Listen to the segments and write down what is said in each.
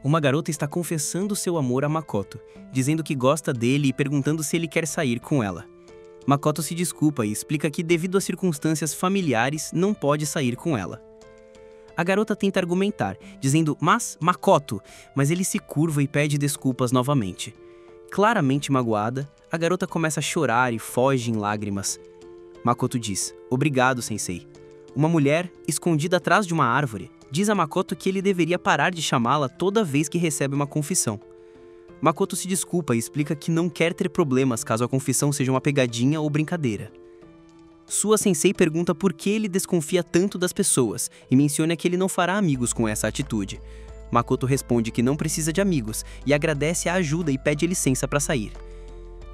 Uma garota está confessando seu amor a Makoto, dizendo que gosta dele e perguntando se ele quer sair com ela. Makoto se desculpa e explica que, devido a circunstâncias familiares, não pode sair com ela. A garota tenta argumentar, dizendo "Mas, Makoto", mas ele se curva e pede desculpas novamente. Claramente magoada, a garota começa a chorar e foge em lágrimas. Makoto diz "Obrigado, sensei". Uma mulher, escondida atrás de uma árvore, diz a Makoto que ele deveria parar de chamá-la toda vez que recebe uma confissão. Makoto se desculpa e explica que não quer ter problemas caso a confissão seja uma pegadinha ou brincadeira. Sua sensei pergunta por que ele desconfia tanto das pessoas e menciona que ele não fará amigos com essa atitude. Makoto responde que não precisa de amigos e agradece a ajuda e pede licença para sair.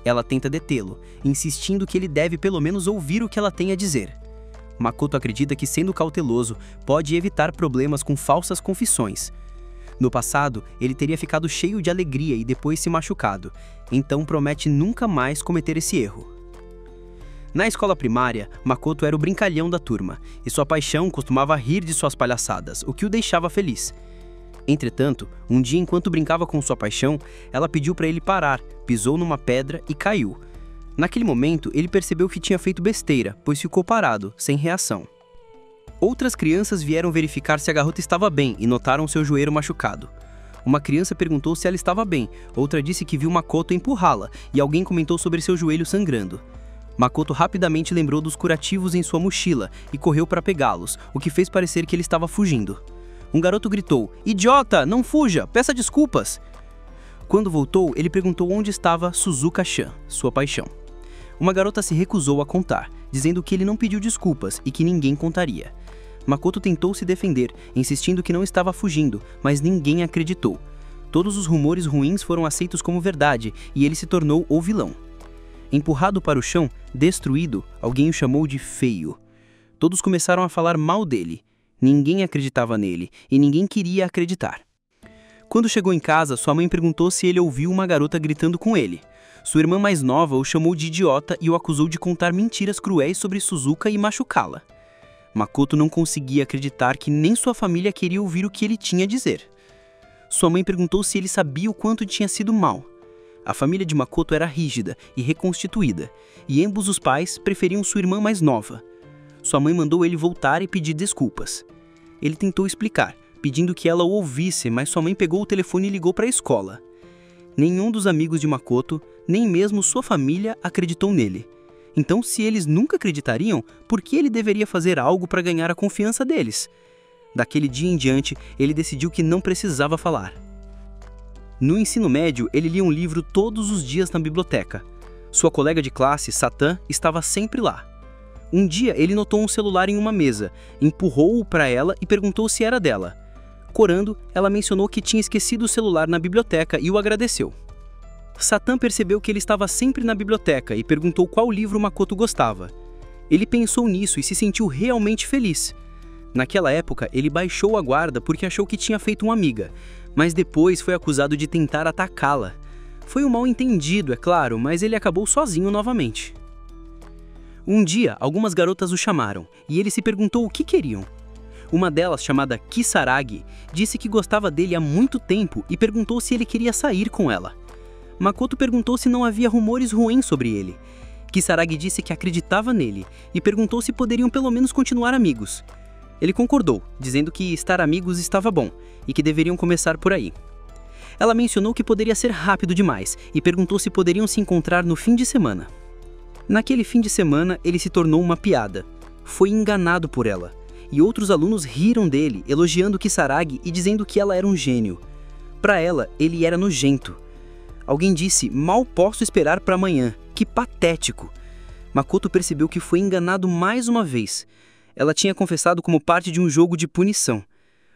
Ela tenta detê-lo, insistindo que ele deve pelo menos ouvir o que ela tem a dizer. Makoto acredita que, sendo cauteloso, pode evitar problemas com falsas confissões. No passado, ele teria ficado cheio de alegria e depois se machucado, então promete nunca mais cometer esse erro. Na escola primária, Makoto era o brincalhão da turma, e sua paixão costumava rir de suas palhaçadas, o que o deixava feliz. Entretanto, um dia enquanto brincava com sua paixão, ela pediu para ele parar, pisou numa pedra e caiu. Naquele momento, ele percebeu que tinha feito besteira, pois ficou parado, sem reação. Outras crianças vieram verificar se a garota estava bem e notaram seu joelho machucado. Uma criança perguntou se ela estava bem, outra disse que viu Makoto empurrá-la, e alguém comentou sobre seu joelho sangrando. Makoto rapidamente lembrou dos curativos em sua mochila e correu para pegá-los, o que fez parecer que ele estava fugindo. Um garoto gritou: "Idiota, não fuja, peça desculpas!" Quando voltou, ele perguntou onde estava Suzuka-chan, sua paixão. Uma garota se recusou a contar, dizendo que ele não pediu desculpas e que ninguém contaria. Makoto tentou se defender, insistindo que não estava fugindo, mas ninguém acreditou. Todos os rumores ruins foram aceitos como verdade e ele se tornou o vilão. Empurrado para o chão, destruído, alguém o chamou de feio. Todos começaram a falar mal dele. Ninguém acreditava nele e ninguém queria acreditar. Quando chegou em casa, sua mãe perguntou se ele ouviu uma garota gritando com ele. Sua irmã mais nova o chamou de idiota e o acusou de contar mentiras cruéis sobre Suzuka e machucá-la. Makoto não conseguia acreditar que nem sua família queria ouvir o que ele tinha a dizer. Sua mãe perguntou se ele sabia o quanto tinha sido mal. A família de Makoto era rígida e reconstituída, e ambos os pais preferiam sua irmã mais nova. Sua mãe mandou ele voltar e pedir desculpas. Ele tentou explicar, pedindo que ela o ouvisse, mas sua mãe pegou o telefone e ligou para a escola. Nenhum dos amigos de Makoto, nem mesmo sua família, acreditou nele. Então, se eles nunca acreditariam, por que ele deveria fazer algo para ganhar a confiança deles? Daquele dia em diante, ele decidiu que não precisava falar. No ensino médio, ele lia um livro todos os dias na biblioteca. Sua colega de classe, Satan, estava sempre lá. Um dia, ele notou um celular em uma mesa, empurrou-o para ela e perguntou se era dela. Corando, ela mencionou que tinha esquecido o celular na biblioteca e o agradeceu. Satan percebeu que ele estava sempre na biblioteca e perguntou qual livro Makoto gostava. Ele pensou nisso e se sentiu realmente feliz. Naquela época, ele baixou a guarda porque achou que tinha feito uma amiga, mas depois foi acusado de tentar atacá-la. Foi um mal-entendido, é claro, mas ele acabou sozinho novamente. Um dia, algumas garotas o chamaram e ele se perguntou o que queriam. Uma delas, chamada Kisaragi, disse que gostava dele há muito tempo e perguntou se ele queria sair com ela. Makoto perguntou se não havia rumores ruins sobre ele. Kisaragi disse que acreditava nele e perguntou se poderiam pelo menos continuar amigos. Ele concordou, dizendo que estar amigos estava bom e que deveriam começar por aí. Ela mencionou que poderia ser rápido demais e perguntou se poderiam se encontrar no fim de semana. Naquele fim de semana, ele se tornou uma piada. Foi enganado por ela. E outros alunos riram dele, elogiando Kisaragi e dizendo que ela era um gênio. Para ela, ele era nojento. Alguém disse: "Mal posso esperar para amanhã. Que patético." Makoto percebeu que foi enganado mais uma vez. Ela tinha confessado como parte de um jogo de punição.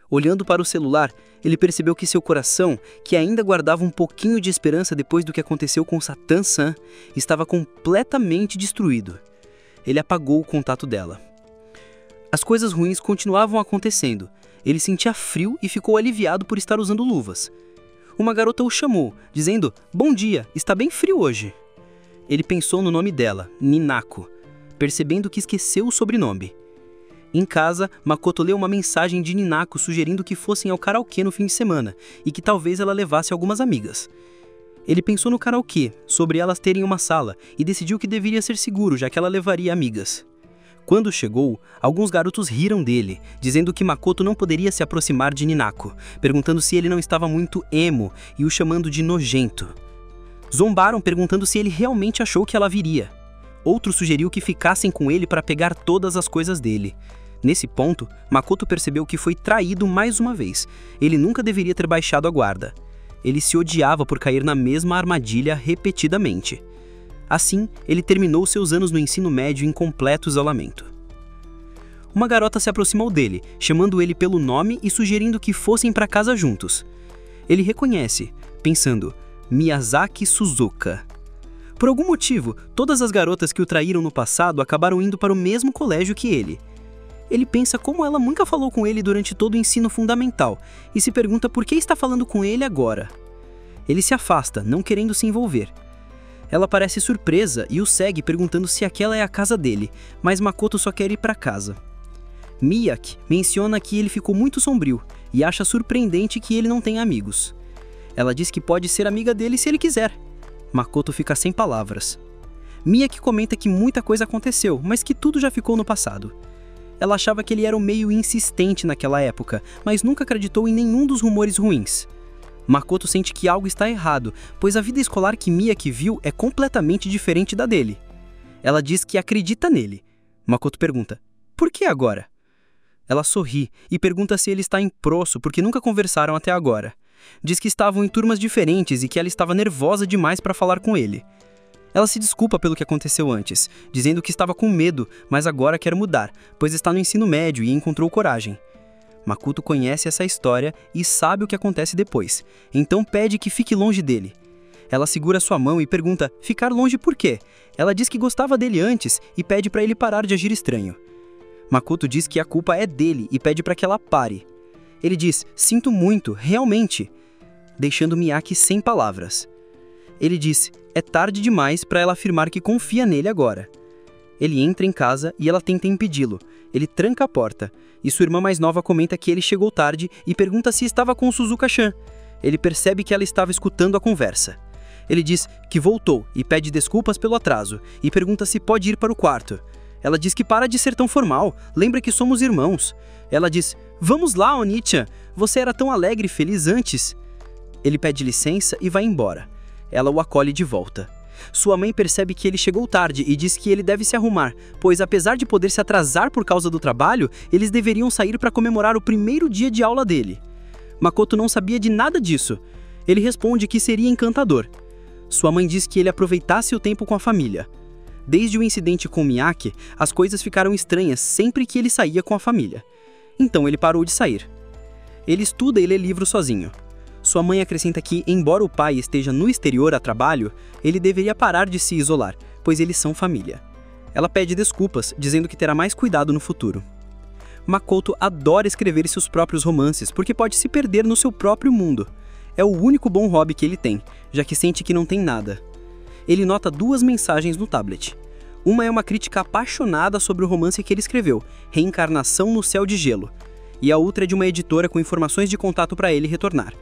Olhando para o celular, ele percebeu que seu coração, que ainda guardava um pouquinho de esperança depois do que aconteceu com Satan-san, estava completamente destruído. Ele apagou o contato dela. As coisas ruins continuavam acontecendo. Ele sentia frio e ficou aliviado por estar usando luvas. Uma garota o chamou, dizendo: "Bom dia, está bem frio hoje." Ele pensou no nome dela, Ninako, percebendo que esqueceu o sobrenome. Em casa, Makoto leu uma mensagem de Ninako sugerindo que fossem ao karaokê no fim de semana e que talvez ela levasse algumas amigas. Ele pensou no karaokê, sobre elas terem uma sala, e decidiu que deveria ser seguro, já que ela levaria amigas. Quando chegou, alguns garotos riram dele, dizendo que Makoto não poderia se aproximar de Ninako, perguntando se ele não estava muito emo e o chamando de nojento. Zombaram perguntando se ele realmente achou que ela viria. Outro sugeriu que ficassem com ele para pegar todas as coisas dele. Nesse ponto, Makoto percebeu que foi traído mais uma vez. Ele nunca deveria ter baixado a guarda. Ele se odiava por cair na mesma armadilha repetidamente. Assim, ele terminou seus anos no ensino médio em completo isolamento. Uma garota se aproximou dele, chamando ele pelo nome e sugerindo que fossem para casa juntos. Ele reconhece, pensando, Miyazaki Suzuka. Por algum motivo, todas as garotas que o traíram no passado acabaram indo para o mesmo colégio que ele. Ele pensa como ela nunca falou com ele durante todo o ensino fundamental e se pergunta por que está falando com ele agora. Ele se afasta, não querendo se envolver. Ela parece surpresa e o segue perguntando se aquela é a casa dele, mas Makoto só quer ir para casa. Miyake menciona que ele ficou muito sombrio e acha surpreendente que ele não tenha amigos. Ela diz que pode ser amiga dele se ele quiser. Makoto fica sem palavras. Miyake comenta que muita coisa aconteceu, mas que tudo já ficou no passado. Ela achava que ele era meio insistente naquela época, mas nunca acreditou em nenhum dos rumores ruins. Makoto sente que algo está errado, pois a vida escolar que Miyake viu é completamente diferente da dele. Ela diz que acredita nele. Makoto pergunta, por que agora? Ela sorri e pergunta se ele está em prosso porque nunca conversaram até agora. Diz que estavam em turmas diferentes e que ela estava nervosa demais para falar com ele. Ela se desculpa pelo que aconteceu antes, dizendo que estava com medo, mas agora quer mudar, pois está no ensino médio e encontrou coragem. Makoto conhece essa história e sabe o que acontece depois, então pede que fique longe dele. Ela segura sua mão e pergunta, ficar longe por quê? Ela diz que gostava dele antes e pede para ele parar de agir estranho. Makoto diz que a culpa é dele e pede para que ela pare. Ele diz, sinto muito, realmente, deixando Miyake sem palavras. Ele diz, é tarde demais para ela afirmar que confia nele agora. Ele entra em casa e ela tenta impedi-lo. Ele tranca a porta, e sua irmã mais nova comenta que ele chegou tarde e pergunta se estava com Suzuka-chan. Ele percebe que ela estava escutando a conversa. Ele diz que voltou e pede desculpas pelo atraso, e pergunta se pode ir para o quarto. Ela diz que para de ser tão formal, lembra que somos irmãos. Ela diz, vamos lá, Oni-chan, você era tão alegre e feliz antes. Ele pede licença e vai embora. Ela o acolhe de volta. Sua mãe percebe que ele chegou tarde e diz que ele deve se arrumar, pois apesar de poder se atrasar por causa do trabalho, eles deveriam sair para comemorar o primeiro dia de aula dele. Makoto não sabia de nada disso. Ele responde que seria encantador. Sua mãe diz que ele aproveitasse o tempo com a família. Desde o incidente com Miyake, as coisas ficaram estranhas sempre que ele saía com a família. Então ele parou de sair. Ele estuda e lê livros sozinho. Sua mãe acrescenta que, embora o pai esteja no exterior a trabalho, ele deveria parar de se isolar, pois eles são família. Ela pede desculpas, dizendo que terá mais cuidado no futuro. Makoto adora escrever seus próprios romances, porque pode se perder no seu próprio mundo. É o único bom hobby que ele tem, já que sente que não tem nada. Ele nota 2 mensagens no tablet. Uma é uma crítica apaixonada sobre o romance que ele escreveu, Reencarnação no Céu de Gelo, e a outra é de uma editora com informações de contato para ele retornar.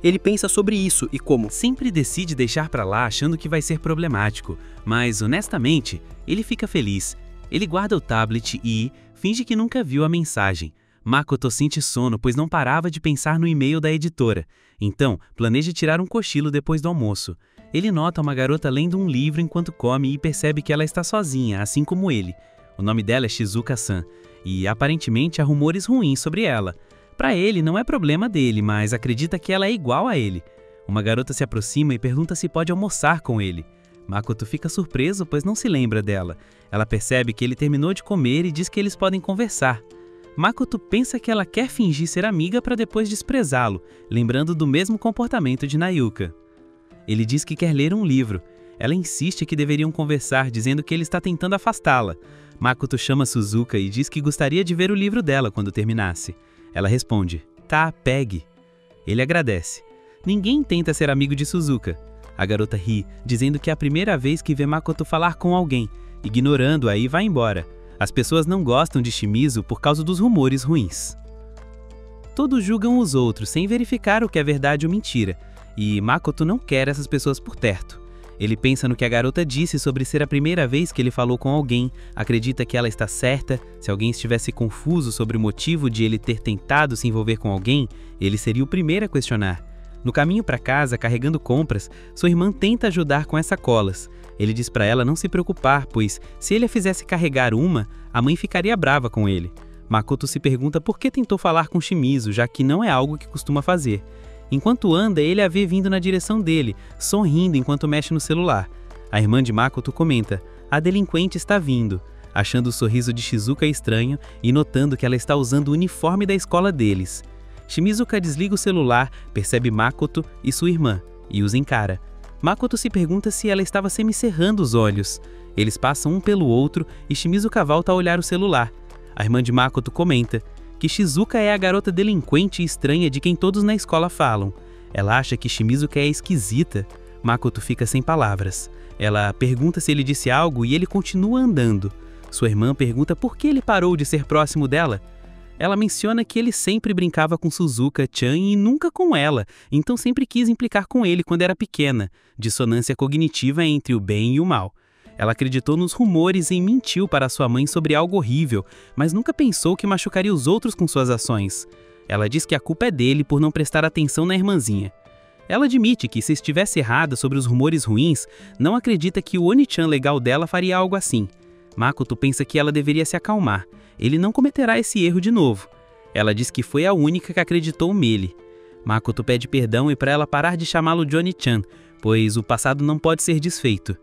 Ele pensa sobre isso e como sempre decide deixar pra lá achando que vai ser problemático, mas honestamente, ele fica feliz. Ele guarda o tablet e finge que nunca viu a mensagem. Makoto sente sono, pois não parava de pensar no e-mail da editora. Então, planeja tirar um cochilo depois do almoço. Ele nota uma garota lendo um livro enquanto come e percebe que ela está sozinha, assim como ele. O nome dela é Shizuka-san, e aparentemente há rumores ruins sobre ela. Para ele, não é problema dele, mas acredita que ela é igual a ele. Uma garota se aproxima e pergunta se pode almoçar com ele. Makoto fica surpreso, pois não se lembra dela. Ela percebe que ele terminou de comer e diz que eles podem conversar. Makoto pensa que ela quer fingir ser amiga para depois desprezá-lo, lembrando do mesmo comportamento de Nayuka. Ele diz que quer ler um livro. Ela insiste que deveriam conversar, dizendo que ele está tentando afastá-la. Makoto chama Suzuka e diz que gostaria de ver o livro dela quando terminasse. Ela responde, tá, pegue. Ele agradece. Ninguém tenta ser amigo de Suzuka. A garota ri, dizendo que é a primeira vez que vê Makoto falar com alguém, ignorando-a e vai embora. As pessoas não gostam de Shimizu por causa dos rumores ruins. Todos julgam os outros sem verificar o que é verdade ou mentira, e Makoto não quer essas pessoas por perto. Ele pensa no que a garota disse sobre ser a primeira vez que ele falou com alguém, acredita que ela está certa. Se alguém estivesse confuso sobre o motivo de ele ter tentado se envolver com alguém, ele seria o primeiro a questionar. No caminho para casa, carregando compras, sua irmã tenta ajudar com as sacolas. Ele diz para ela não se preocupar, pois se ele a fizesse carregar uma, a mãe ficaria brava com ele. Makoto se pergunta por que tentou falar com Shimizu, já que não é algo que costuma fazer. Enquanto anda, ele a vê vindo na direção dele, sorrindo enquanto mexe no celular. A irmã de Makoto comenta: "A delinquente está vindo", achando o sorriso de Shizuka estranho e notando que ela está usando o uniforme da escola deles. Shimizuka desliga o celular, percebe Makoto e sua irmã, e os encara. Makoto se pergunta se ela estava semicerrando os olhos. Eles passam um pelo outro e Shimizuka volta a olhar o celular. A irmã de Makoto comenta que Shizuka é a garota delinquente e estranha de quem todos na escola falam. Ela acha que Shimizuka é esquisita. Makoto fica sem palavras. Ela pergunta se ele disse algo e ele continua andando. Sua irmã pergunta por que ele parou de ser próximo dela. Ela menciona que ele sempre brincava com Suzuka-chan e nunca com ela, então sempre quis implicar com ele quando era pequena. Dissonância cognitiva entre o bem e o mal. Ela acreditou nos rumores e mentiu para sua mãe sobre algo horrível, mas nunca pensou que machucaria os outros com suas ações. Ela diz que a culpa é dele por não prestar atenção na irmãzinha. Ela admite que, se estivesse errada sobre os rumores ruins, não acredita que o Oni-chan legal dela faria algo assim. Makoto pensa que ela deveria se acalmar. Ele não cometerá esse erro de novo. Ela diz que foi a única que acreditou nele. Makoto pede perdão e para ela parar de chamá-lo de Oni-chan, pois o passado não pode ser desfeito.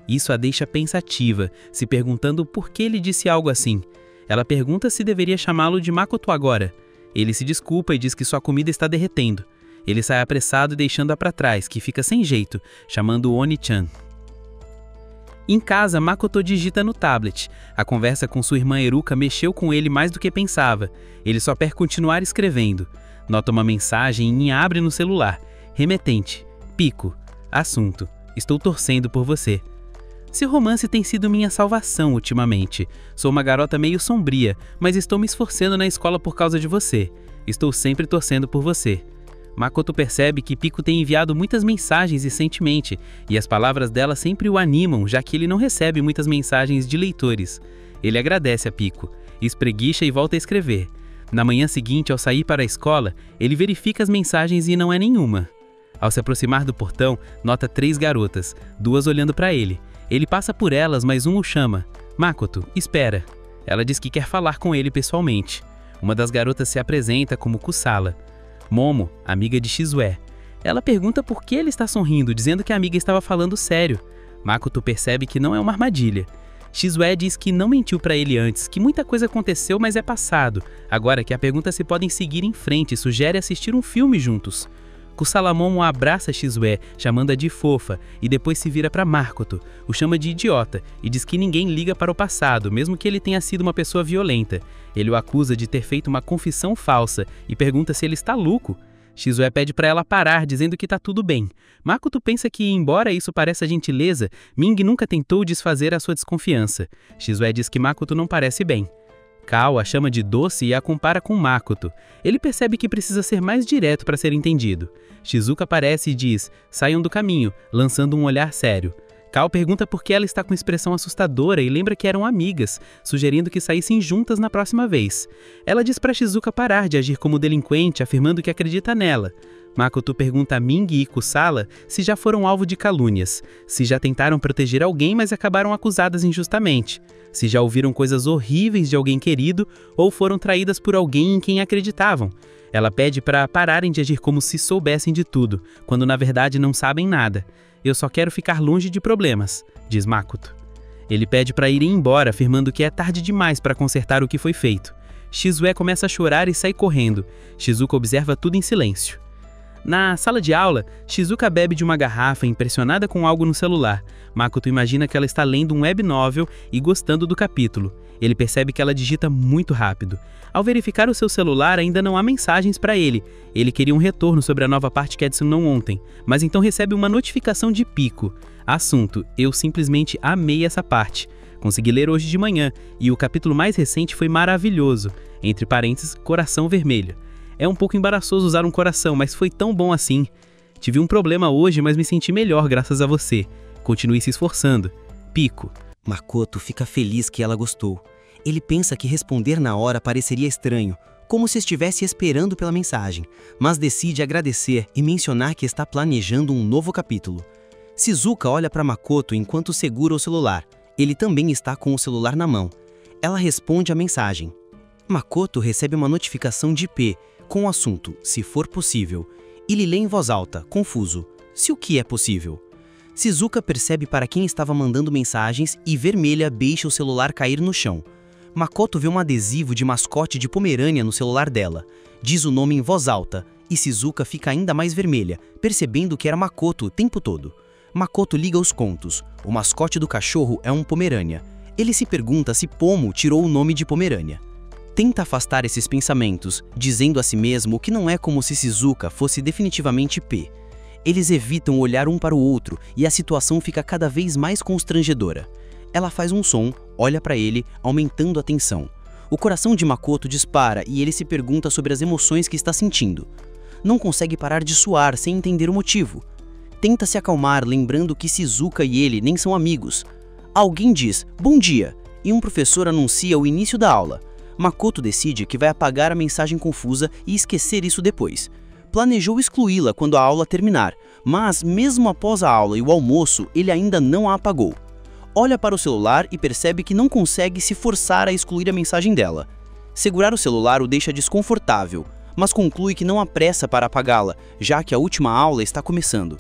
Isso a deixa pensativa, se perguntando por que ele disse algo assim. Ela pergunta se deveria chamá-lo de Makoto agora. Ele se desculpa e diz que sua comida está derretendo. Ele sai apressado deixando-a para trás, que fica sem jeito, chamando o Oni-chan. Em casa, Makoto digita no tablet. A conversa com sua irmã Eruka mexeu com ele mais do que pensava. Ele só quer continuar escrevendo. Nota uma mensagem e abre no celular. Remetente. Pico. Assunto. Estou torcendo por você. Seu romance tem sido minha salvação ultimamente. Sou uma garota meio sombria, mas estou me esforçando na escola por causa de você. Estou sempre torcendo por você. Makoto percebe que Pico tem enviado muitas mensagens recentemente, e as palavras dela sempre o animam, já que ele não recebe muitas mensagens de leitores. Ele agradece a Pico, espreguiça e volta a escrever. Na manhã seguinte, ao sair para a escola, ele verifica as mensagens e não é nenhuma. Ao se aproximar do portão, nota 3 garotas, 2 olhando para ele. Ele passa por elas, mas um o chama. Makoto, espera. Ela diz que quer falar com ele pessoalmente. Uma das garotas se apresenta como Kusala. Momo, amiga de Shizue. Ela pergunta por que ele está sorrindo, dizendo que a amiga estava falando sério. Makoto percebe que não é uma armadilha. Shizue diz que não mentiu para ele antes, que muita coisa aconteceu, mas é passado. Agora que a pergunta se podem seguir em frente e sugere assistir um filme juntos. Kusala Momo abraça Shizue, chamando-a de fofa, e depois se vira para Makoto, o chama de idiota, e diz que ninguém liga para o passado, mesmo que ele tenha sido uma pessoa violenta. Ele o acusa de ter feito uma confissão falsa e pergunta se ele está louco. Shizue pede para ela parar, dizendo que está tudo bem. Makoto pensa que, embora isso pareça gentileza, Ming nunca tentou desfazer a sua desconfiança. Shizue diz que Makoto não parece bem. Kao a chama de doce e a compara com Makoto. Ele percebe que precisa ser mais direto para ser entendido. Shizuka aparece e diz: "Saiam do caminho", lançando um olhar sério. Kao pergunta por que ela está com expressão assustadora e lembra que eram amigas, sugerindo que saíssem juntas na próxima vez. Ela diz para Shizuka parar de agir como delinquente, afirmando que acredita nela. Makoto pergunta a Ming e Kusala se já foram alvo de calúnias, se já tentaram proteger alguém, mas acabaram acusadas injustamente, se já ouviram coisas horríveis de alguém querido ou foram traídas por alguém em quem acreditavam. Ela pede para pararem de agir como se soubessem de tudo, quando na verdade não sabem nada. "Eu só quero ficar longe de problemas", diz Makoto. Ele pede para irem embora, afirmando que é tarde demais para consertar o que foi feito. Shizue começa a chorar e sai correndo. Shizuka observa tudo em silêncio. Na sala de aula, Shizuka bebe de uma garrafa, impressionada com algo no celular. Makoto imagina que ela está lendo um web novel e gostando do capítulo. Ele percebe que ela digita muito rápido. Ao verificar o seu celular, ainda não há mensagens para ele. Ele queria um retorno sobre a nova parte que adicionou ontem, mas então recebe uma notificação de Pico. Assunto: "Eu simplesmente amei essa parte". Consegui ler hoje de manhã, e o capítulo mais recente foi maravilhoso. Entre parênteses, coração vermelho. É um pouco embaraçoso usar um coração, mas foi tão bom assim. Tive um problema hoje, mas me senti melhor graças a você. Continue se esforçando. Pico. Makoto fica feliz que ela gostou. Ele pensa que responder na hora pareceria estranho, como se estivesse esperando pela mensagem, mas decide agradecer e mencionar que está planejando um novo capítulo. Shizuka olha para Makoto enquanto segura o celular. Ele também está com o celular na mão. Ela responde a mensagem. Makoto recebe uma notificação de P, com o assunto, se for possível. Ele lê em voz alta, confuso. Se o que é possível? Shizuka percebe para quem estava mandando mensagens e vermelha deixa o celular cair no chão. Makoto vê um adesivo de mascote de Pomerânia no celular dela. Diz o nome em voz alta, e Shizuka fica ainda mais vermelha, percebendo que era Makoto o tempo todo. Makoto liga os contos. O mascote do cachorro é um Pomerânia. Ele se pergunta se Pomo tirou o nome de Pomerânia. Tenta afastar esses pensamentos, dizendo a si mesmo que não é como se Shizuka fosse definitivamente P. Eles evitam olhar um para o outro e a situação fica cada vez mais constrangedora. Ela faz um som, olha para ele, aumentando a tensão. O coração de Makoto dispara e ele se pergunta sobre as emoções que está sentindo. Não consegue parar de suar sem entender o motivo. Tenta se acalmar, lembrando que Shizuka e ele nem são amigos. Alguém diz, bom dia, e um professor anuncia o início da aula. Makoto decide que vai apagar a mensagem confusa e esquecer isso depois. Planejou excluí-la quando a aula terminar, mas mesmo após a aula e o almoço, ele ainda não a apagou. Olha para o celular e percebe que não consegue se forçar a excluir a mensagem dela. Segurar o celular o deixa desconfortável, mas conclui que não há pressa para apagá-la, já que a última aula está começando.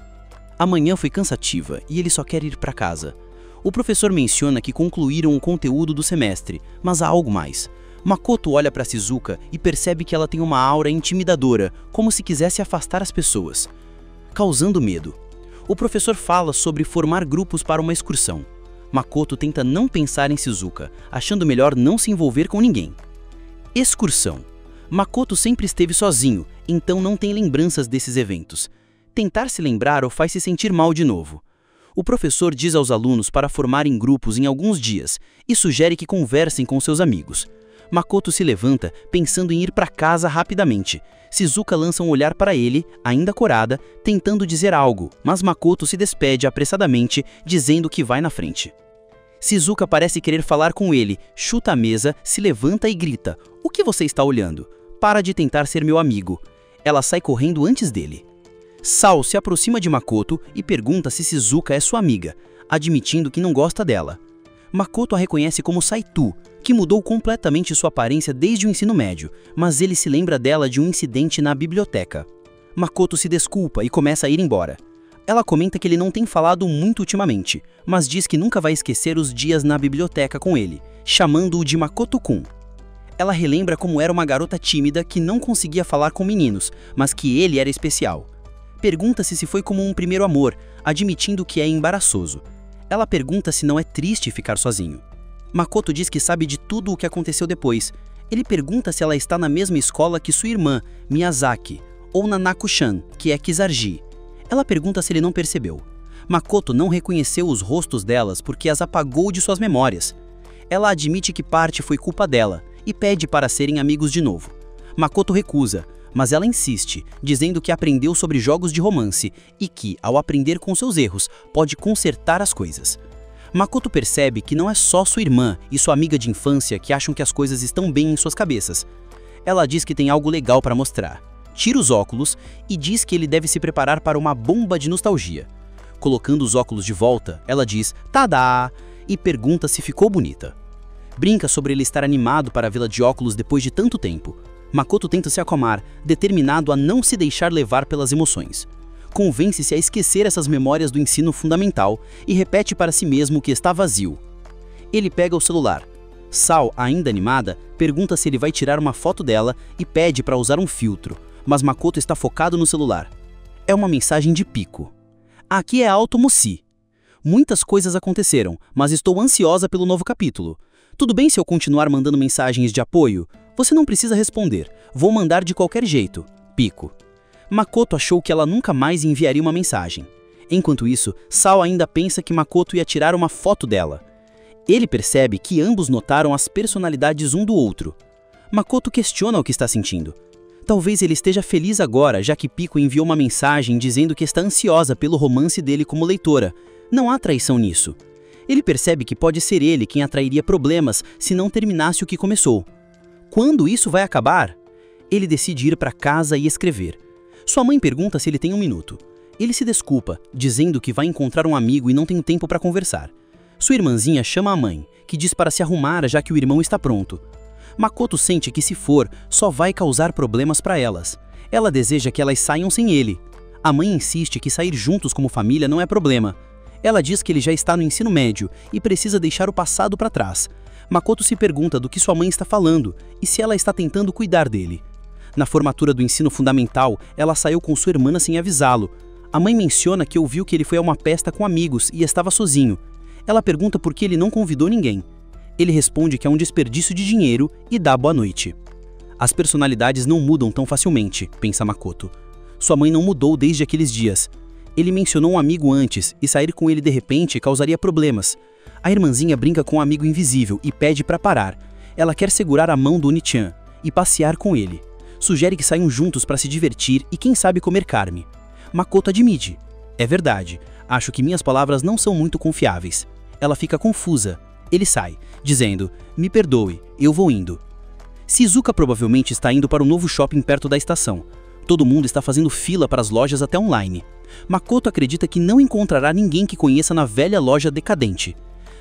A manhã foi cansativa e ele só quer ir para casa. O professor menciona que concluíram o conteúdo do semestre, mas há algo mais. Makoto olha para Shizuka e percebe que ela tem uma aura intimidadora, como se quisesse afastar as pessoas, causando medo. O professor fala sobre formar grupos para uma excursão. Makoto tenta não pensar em Shizuka, achando melhor não se envolver com ninguém. Excursão. Makoto sempre esteve sozinho, então não tem lembranças desses eventos. Tentar se lembrar o faz se sentir mal de novo. O professor diz aos alunos para formarem grupos em alguns dias e sugere que conversem com seus amigos. Makoto se levanta, pensando em ir para casa rapidamente. Shizuka lança um olhar para ele, ainda corada, tentando dizer algo, mas Makoto se despede apressadamente, dizendo que vai na frente. Shizuka parece querer falar com ele, chuta a mesa, se levanta e grita, "O que você está olhando? Para de tentar ser meu amigo." Ela sai correndo antes dele. Sao se aproxima de Makoto e pergunta se Shizuka é sua amiga, admitindo que não gosta dela. Makoto a reconhece como Saitu, que mudou completamente sua aparência desde o ensino médio, mas ele se lembra dela de um incidente na biblioteca. Makoto se desculpa e começa a ir embora. Ela comenta que ele não tem falado muito ultimamente, mas diz que nunca vai esquecer os dias na biblioteca com ele, chamando-o de Makoto-kun. Ela relembra como era uma garota tímida que não conseguia falar com meninos, mas que ele era especial. Pergunta-se se foi como um primeiro amor, admitindo que é embaraçoso. Ela pergunta se não é triste ficar sozinho. Makoto diz que sabe de tudo o que aconteceu depois. Ele pergunta se ela está na mesma escola que sua irmã, Miyazaki, ou na Naku-chan, que é Kizarji. Ela pergunta se ele não percebeu. Makoto não reconheceu os rostos delas porque as apagou de suas memórias. Ela admite que parte foi culpa dela e pede para serem amigos de novo. Makoto recusa, mas ela insiste, dizendo que aprendeu sobre jogos de romance e que, ao aprender com seus erros, pode consertar as coisas. Makoto percebe que não é só sua irmã e sua amiga de infância que acham que as coisas estão bem em suas cabeças. Ela diz que tem algo legal para mostrar. Tira os óculos e diz que ele deve se preparar para uma bomba de nostalgia. Colocando os óculos de volta, ela diz "Tadá!" e pergunta se ficou bonita. Brinca sobre ele estar animado para vê-la de óculos depois de tanto tempo. Makoto tenta se acalmar, determinado a não se deixar levar pelas emoções. Convence-se a esquecer essas memórias do ensino fundamental e repete para si mesmo que está vazio. Ele pega o celular. Sao, ainda animada, pergunta se ele vai tirar uma foto dela e pede para usar um filtro, mas Makoto está focado no celular. É uma mensagem de Pico. Aqui é Alto Mussi. Muitas coisas aconteceram, mas estou ansiosa pelo novo capítulo. Tudo bem se eu continuar mandando mensagens de apoio? Você não precisa responder. Vou mandar de qualquer jeito. Pico. Makoto achou que ela nunca mais enviaria uma mensagem. Enquanto isso, Sao ainda pensa que Makoto ia tirar uma foto dela. Ele percebe que ambos notaram as personalidades um do outro. Makoto questiona o que está sentindo. Talvez ele esteja feliz agora, já que Pico enviou uma mensagem dizendo que está ansiosa pelo romance dele como leitora. Não há traição nisso. Ele percebe que pode ser ele quem atrairia problemas se não terminasse o que começou. Quando isso vai acabar? Ele decide ir para casa e escrever. Sua mãe pergunta se ele tem um minuto. Ele se desculpa, dizendo que vai encontrar um amigo e não tem tempo para conversar. Sua irmãzinha chama a mãe, que diz para se arrumar já que o irmão está pronto. Makoto sente que se for, só vai causar problemas para elas. Ela deseja que elas saiam sem ele. A mãe insiste que sair juntos como família não é problema. Ela diz que ele já está no ensino médio e precisa deixar o passado para trás. Makoto se pergunta do que sua mãe está falando e se ela está tentando cuidar dele. Na formatura do ensino fundamental, ela saiu com sua irmã sem avisá-lo. A mãe menciona que ouviu que ele foi a uma festa com amigos e estava sozinho. Ela pergunta por que ele não convidou ninguém. Ele responde que é um desperdício de dinheiro e dá boa noite. As personalidades não mudam tão facilmente, pensa Makoto. Sua mãe não mudou desde aqueles dias. Ele mencionou um amigo antes e sair com ele de repente causaria problemas. A irmãzinha brinca com um amigo invisível e pede para parar. Ela quer segurar a mão do Oni-chan e passear com ele. Sugere que saiam juntos para se divertir e quem sabe comer carne. Makoto admite. É verdade, acho que minhas palavras não são muito confiáveis. Ela fica confusa. Ele sai, dizendo, me perdoe, eu vou indo. Shizuka provavelmente está indo para um novo shopping perto da estação. Todo mundo está fazendo fila para as lojas até online. Makoto acredita que não encontrará ninguém que conheça na velha loja decadente.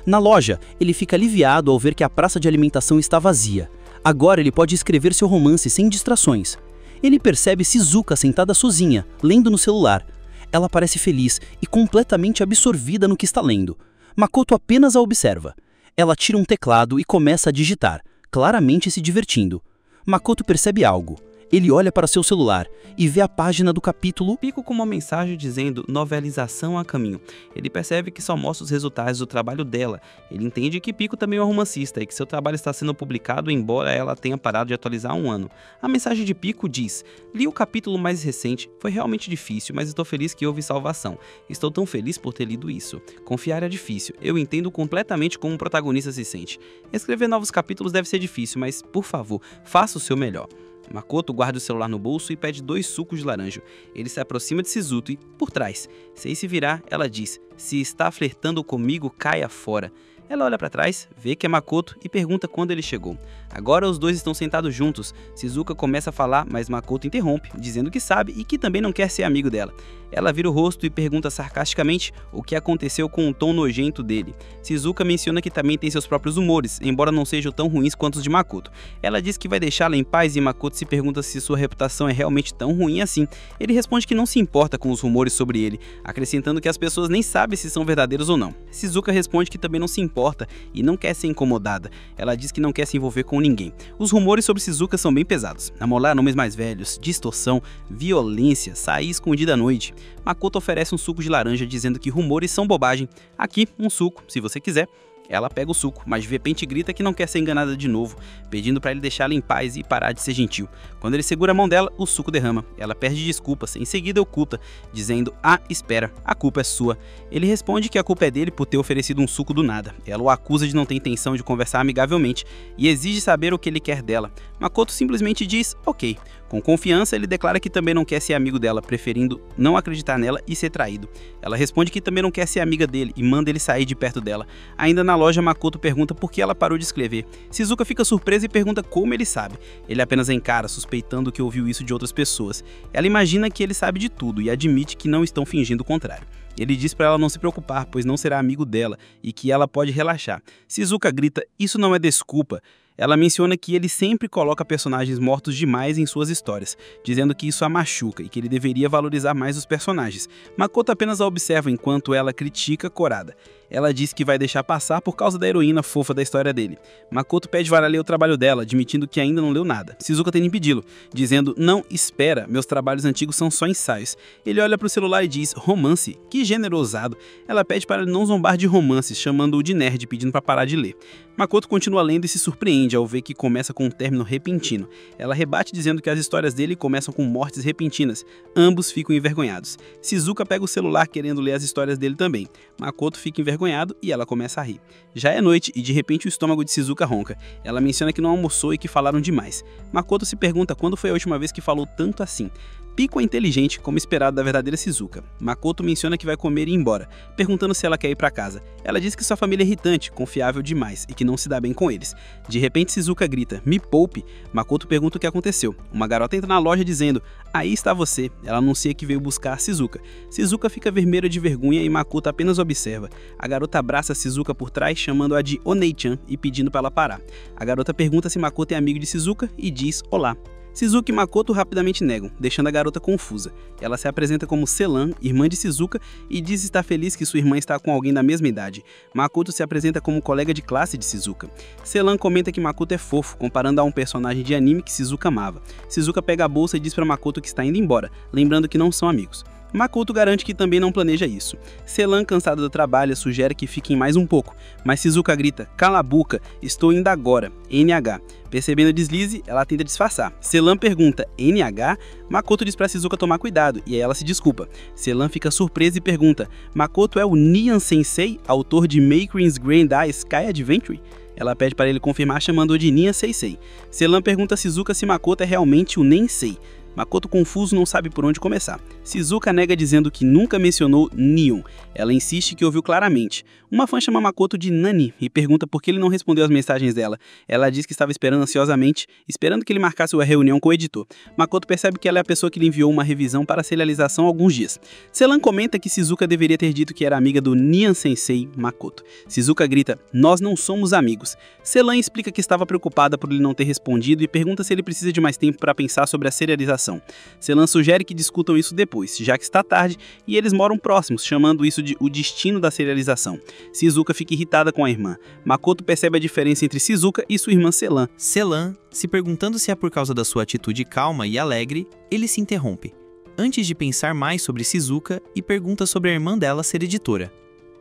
Na loja, ele fica aliviado ao ver que a praça de alimentação está vazia. Agora ele pode escrever seu romance sem distrações. Ele percebe Shizuka sentada sozinha, lendo no celular. Ela parece feliz e completamente absorvida no que está lendo. Makoto apenas a observa. Ela tira um teclado e começa a digitar, claramente se divertindo. Makoto percebe algo. Ele olha para seu celular e vê a página do capítulo Pico com uma mensagem dizendo novelização a caminho. Ele percebe que só mostra os resultados do trabalho dela. Ele entende que Pico também é um romancista e que seu trabalho está sendo publicado embora ela tenha parado de atualizar há um ano. A mensagem de Pico diz: li o capítulo mais recente, foi realmente difícil, mas estou feliz que houve salvação. Estou tão feliz por ter lido isso. Confiar é difícil, eu entendo completamente como o protagonista se sente. Escrever novos capítulos deve ser difícil, mas por favor, faça o seu melhor. Makoto guarda o celular no bolso e pede 2 sucos de laranja. Ele se aproxima de Shizuto e, por trás, sem se virar, ela diz: se está flertando comigo, caia fora. Ela olha para trás, vê que é Makoto e pergunta quando ele chegou. Agora os dois estão sentados juntos. Shizuka começa a falar, mas Makoto interrompe, dizendo que sabe e que também não quer ser amigo dela. Ela vira o rosto e pergunta sarcasticamente o que aconteceu com o tom nojento dele. Shizuka menciona que também tem seus próprios humores, embora não sejam tão ruins quanto os de Makoto. Ela diz que vai deixá-la em paz e Makoto se pergunta se sua reputação é realmente tão ruim assim. Ele responde que não se importa com os rumores sobre ele, acrescentando que as pessoas nem sabem se são verdadeiros ou não. Shizuka responde que também não se importa e não quer ser incomodada. Ela diz que não quer se envolver com ninguém. Os rumores sobre Shizuka são bem pesados. Namorar homens mais velhos, distorção, violência, sair escondida à noite. Makoto oferece um suco de laranja dizendo que rumores são bobagem. Aqui, um suco, se você quiser. Ela pega o suco, mas de repente grita que não quer ser enganada de novo, pedindo para ele deixá-la em paz e parar de ser gentil. Quando ele segura a mão dela, o suco derrama. Ela pede desculpas, em seguida oculta, dizendo: ah, espera, a culpa é sua. Ele responde que a culpa é dele por ter oferecido um suco do nada. Ela o acusa de não ter intenção de conversar amigavelmente e exige saber o que ele quer dela. Makoto simplesmente diz ok. Com confiança, ele declara que também não quer ser amigo dela, preferindo não acreditar nela e ser traído. Ela responde que também não quer ser amiga dele e manda ele sair de perto dela. Ainda na loja, Makoto pergunta por que ela parou de escrever. Shizuka fica surpresa e pergunta como ele sabe. Ele apenas encara, suspeitando que ouviu isso de outras pessoas. Ela imagina que ele sabe de tudo e admite que não estão fingindo o contrário. Ele diz para ela não se preocupar, pois não será amigo dela e que ela pode relaxar. Shizuka grita: isso não é desculpa. Ela menciona que ele sempre coloca personagens mortos demais em suas histórias, dizendo que isso a machuca e que ele deveria valorizar mais os personagens. Makoto apenas a observa enquanto ela critica Korada. Ela diz que vai deixar passar por causa da heroína fofa da história dele. Makoto pede para ler o trabalho dela, admitindo que ainda não leu nada. Shizuka tenta impedi-lo, dizendo: não, espera, meus trabalhos antigos são só ensaios. Ele olha para o celular e diz: romance? Que gênero ousado. Ela pede para ele não zombar de romances, chamando-o de nerd, pedindo para parar de ler. Makoto continua lendo e se surpreende ao ver que começa com um término repentino. Ela rebate dizendo que as histórias dele começam com mortes repentinas. Ambos ficam envergonhados. Shizuka pega o celular querendo ler as histórias dele também. Makoto fica envergonhado envergonhado e ela começa a rir. Já é noite e de repente o estômago de Shizuka ronca. Ela menciona que não almoçou e que falaram demais. Makoto se pergunta quando foi a última vez que falou tanto assim. Piko é inteligente, como esperado da verdadeira Shizuka. Makoto menciona que vai comer e ir embora, perguntando se ela quer ir pra casa. Ela diz que sua família é irritante, confiável demais e que não se dá bem com eles. De repente Shizuka grita, me poupe. Makoto pergunta o que aconteceu. Uma garota entra na loja dizendo, aí está você. Ela anuncia que veio buscar Shizuka. Shizuka fica vermelha de vergonha e Makoto apenas observa. A garota abraça Shizuka por trás, chamando-a de Onei-chan e pedindo para ela parar. A garota pergunta se Makoto é amigo de Shizuka e diz olá. Shizuka e Makoto rapidamente negam, deixando a garota confusa. Ela se apresenta como Selan, irmã de Shizuka, e diz estar feliz que sua irmã está com alguém da mesma idade. Makoto se apresenta como colega de classe de Shizuka. Selan comenta que Makoto é fofo, comparando a um personagem de anime que Shizuka amava. Shizuka pega a bolsa e diz para Makoto que está indo embora, lembrando que não são amigos. Makoto garante que também não planeja isso. Selan, cansada do trabalho, sugere que fiquem mais um pouco, mas Shizuka grita, cala a boca, estou indo agora, NH. Percebendo o deslize, ela tenta disfarçar. Selan pergunta, NH? Makoto diz pra Shizuka tomar cuidado, e aí ela se desculpa. Selan fica surpresa e pergunta, Makoto é o Nyan Sensei, autor de Makrin's Grand Eye Sky Adventure? Ela pede para ele confirmar chamando-o de Nyan Sensei. Selan pergunta a Shizuka se Makoto é realmente o Nensei. Makoto, confuso, não sabe por onde começar. Shizuka nega dizendo que nunca mencionou Nyon. Ela insiste que ouviu claramente. Uma fã chama Makoto de Nani e pergunta por que ele não respondeu às mensagens dela. Ela diz que estava esperando ansiosamente, esperando que ele marcasse uma reunião com o editor. Makoto percebe que ela é a pessoa que lhe enviou uma revisão para a serialização há alguns dias. Selan comenta que Shizuka deveria ter dito que era amiga do Nyan Sensei Makoto. Shizuka grita, nós não somos amigos. Selan explica que estava preocupada por ele não ter respondido e pergunta se ele precisa de mais tempo para pensar sobre a serialização. Selan sugere que discutam isso depois, já que está tarde e eles moram próximos, chamando isso de o destino da serialização. Shizuka fica irritada com a irmã. Makoto percebe a diferença entre Shizuka e sua irmã Selan. Selan, se perguntando se é por causa da sua atitude calma e alegre, ele se interrompe, antes de pensar mais sobre Shizuka e pergunta sobre a irmã dela ser editora.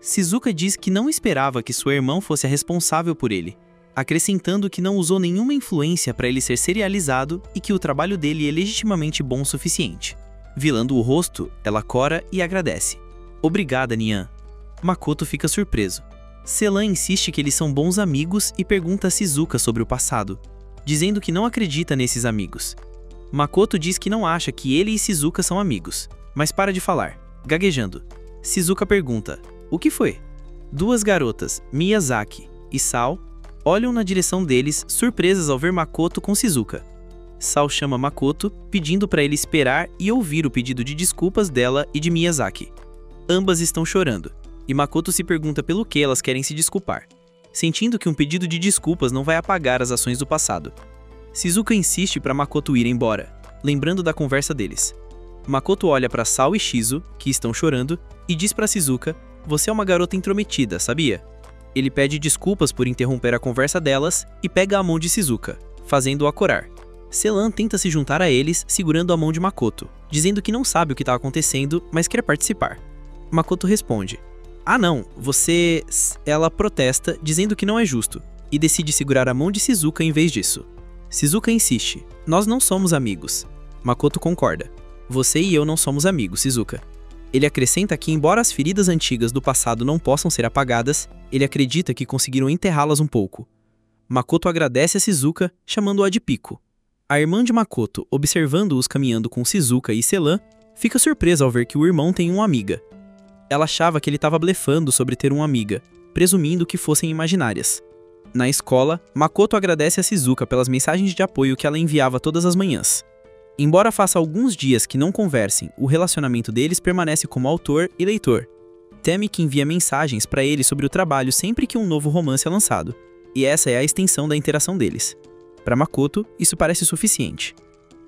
Shizuka diz que não esperava que sua irmã fosse a responsável por ele, acrescentando que não usou nenhuma influência para ele ser serializado e que o trabalho dele é legitimamente bom o suficiente. Vilando o rosto, ela cora e agradece. Obrigada, Nyan. Makoto fica surpreso. Selan insiste que eles são bons amigos e pergunta a Shizuka sobre o passado, dizendo que não acredita nesses amigos. Makoto diz que não acha que ele e Shizuka são amigos, mas para de falar, gaguejando. Shizuka pergunta, o que foi? Duas garotas, Miyazaki e Sao, olham na direção deles, surpresas ao ver Makoto com Shizuka. Sao chama Makoto, pedindo para ele esperar e ouvir o pedido de desculpas dela e de Miyazaki. Ambas estão chorando, e Makoto se pergunta pelo que elas querem se desculpar, sentindo que um pedido de desculpas não vai apagar as ações do passado. Shizuka insiste para Makoto ir embora, lembrando da conversa deles. Makoto olha para Sao e Shizu, que estão chorando, e diz para Shizuka, você é uma garota intrometida, sabia? Ele pede desculpas por interromper a conversa delas e pega a mão de Shizuka, fazendo-a corar. Selan tenta se juntar a eles, segurando a mão de Makoto, dizendo que não sabe o que está acontecendo, mas quer participar. Makoto responde, ah não, você... Ela protesta, dizendo que não é justo, e decide segurar a mão de Shizuka em vez disso. Shizuka insiste, nós não somos amigos. Makoto concorda, você e eu não somos amigos, Shizuka. Ele acrescenta que, embora as feridas antigas do passado não possam ser apagadas, ele acredita que conseguiram enterrá-las um pouco. Makoto agradece a Shizuka, chamando-a de Piko. A irmã de Makoto, observando-os caminhando com Shizuka e Selan, fica surpresa ao ver que o irmão tem uma amiga. Ela achava que ele estava blefando sobre ter uma amiga, presumindo que fossem imaginárias. Na escola, Makoto agradece a Shizuka pelas mensagens de apoio que ela enviava todas as manhãs. Embora faça alguns dias que não conversem, o relacionamento deles permanece como autor e leitor. Teme que envia mensagens para ele sobre o trabalho sempre que um novo romance é lançado, e essa é a extensão da interação deles. Para Makoto, isso parece suficiente.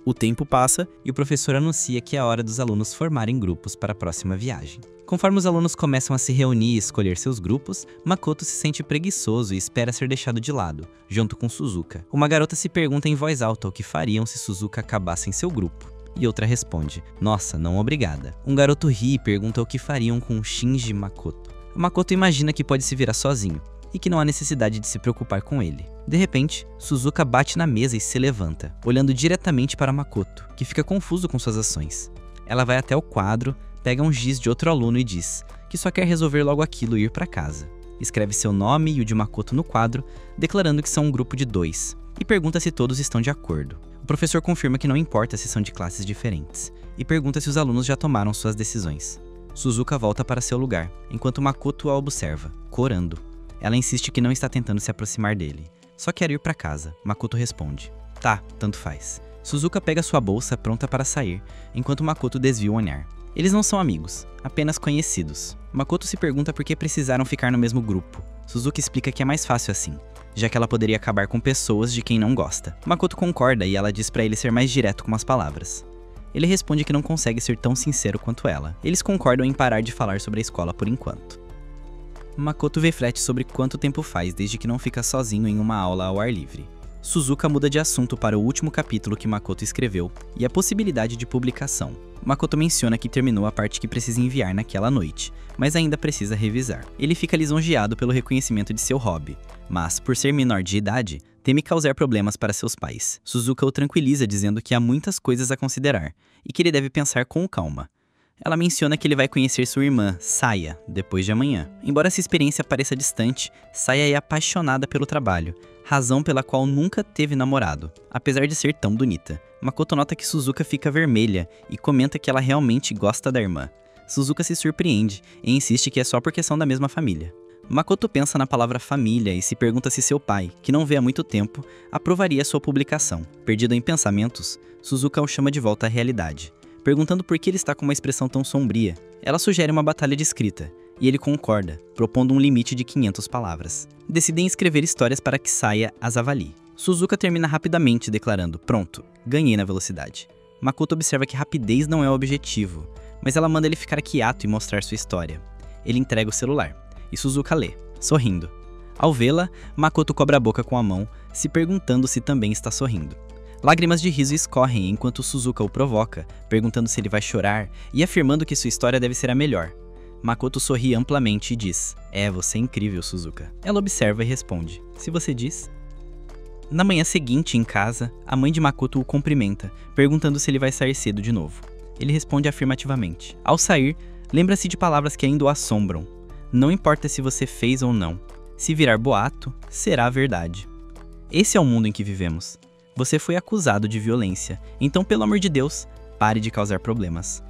O tempo passa e o professor anuncia que é a hora dos alunos formarem grupos para a próxima viagem. Conforme os alunos começam a se reunir e escolher seus grupos, Makoto se sente preguiçoso e espera ser deixado de lado, junto com Shizuka. Uma garota se pergunta em voz alta o que fariam se Shizuka acabasse em seu grupo. E outra responde, nossa, não obrigada. Um garoto ri e pergunta o que fariam com Shinji Makoto. Makoto imagina que pode se virar sozinho, e que não há necessidade de se preocupar com ele. De repente, Shizuka bate na mesa e se levanta, olhando diretamente para Makoto, que fica confuso com suas ações. Ela vai até o quadro, pega um giz de outro aluno e diz, que só quer resolver logo aquilo e ir para casa. Escreve seu nome e o de Makoto no quadro, declarando que são um grupo de 2, e pergunta se todos estão de acordo. O professor confirma que não importa se são de classes diferentes, e pergunta se os alunos já tomaram suas decisões. Suzuka volta para seu lugar, enquanto Makoto a observa, corando. Ela insiste que não está tentando se aproximar dele, só quer ir para casa. Makoto responde: tá, tanto faz. Suzuka pega sua bolsa pronta para sair, enquanto Makoto desvia o olhar. Eles não são amigos, apenas conhecidos. Makoto se pergunta por que precisaram ficar no mesmo grupo. Suzuka explica que é mais fácil assim, já que ela poderia acabar com pessoas de quem não gosta. Makoto concorda e ela diz para ele ser mais direto com as palavras. Ele responde que não consegue ser tão sincero quanto ela. Eles concordam em parar de falar sobre a escola por enquanto. Makoto reflete sobre quanto tempo faz desde que não fica sozinho em uma aula ao ar livre. Suzuka muda de assunto para o último capítulo que Makoto escreveu e a possibilidade de publicação. Makoto menciona que terminou a parte que precisa enviar naquela noite, mas ainda precisa revisar. Ele fica lisonjeado pelo reconhecimento de seu hobby, mas, por ser menor de idade, teme causar problemas para seus pais. Suzuka o tranquiliza dizendo que há muitas coisas a considerar e que ele deve pensar com calma. Ela menciona que ele vai conhecer sua irmã, Saya, depois de amanhã. Embora essa experiência pareça distante, Saya é apaixonada pelo trabalho, razão pela qual nunca teve namorado, apesar de ser tão bonita. Makoto nota que Suzuka fica vermelha e comenta que ela realmente gosta da irmã. Suzuka se surpreende e insiste que é só porque são da mesma família. Makoto pensa na palavra família e se pergunta se seu pai, que não vê há muito tempo, aprovaria sua publicação. Perdido em pensamentos, Suzuka o chama de volta à realidade, perguntando por que ele está com uma expressão tão sombria. Ela sugere uma batalha de escrita, e ele concorda, propondo um limite de 500 palavras. Decidem escrever histórias para que Saya as avalie. Suzuka termina rapidamente, declarando: pronto, ganhei na velocidade. Makoto observa que rapidez não é o objetivo, mas ela manda ele ficar quieto e mostrar sua história. Ele entrega o celular, e Suzuka lê, sorrindo. Ao vê-la, Makoto cobre a boca com a mão, se perguntando se também está sorrindo. Lágrimas de riso escorrem enquanto Suzuka o provoca, perguntando se ele vai chorar e afirmando que sua história deve ser a melhor. Makoto sorri amplamente e diz: você é incrível, Suzuka. Ela observa e responde: se você diz. Na manhã seguinte, em casa, a mãe de Makoto o cumprimenta, perguntando se ele vai sair cedo de novo. Ele responde afirmativamente. Ao sair, lembra-se de palavras que ainda o assombram. Não importa se você fez ou não. Se virar boato, será verdade. Esse é o mundo em que vivemos. Você foi acusado de violência, então, pelo amor de Deus, pare de causar problemas.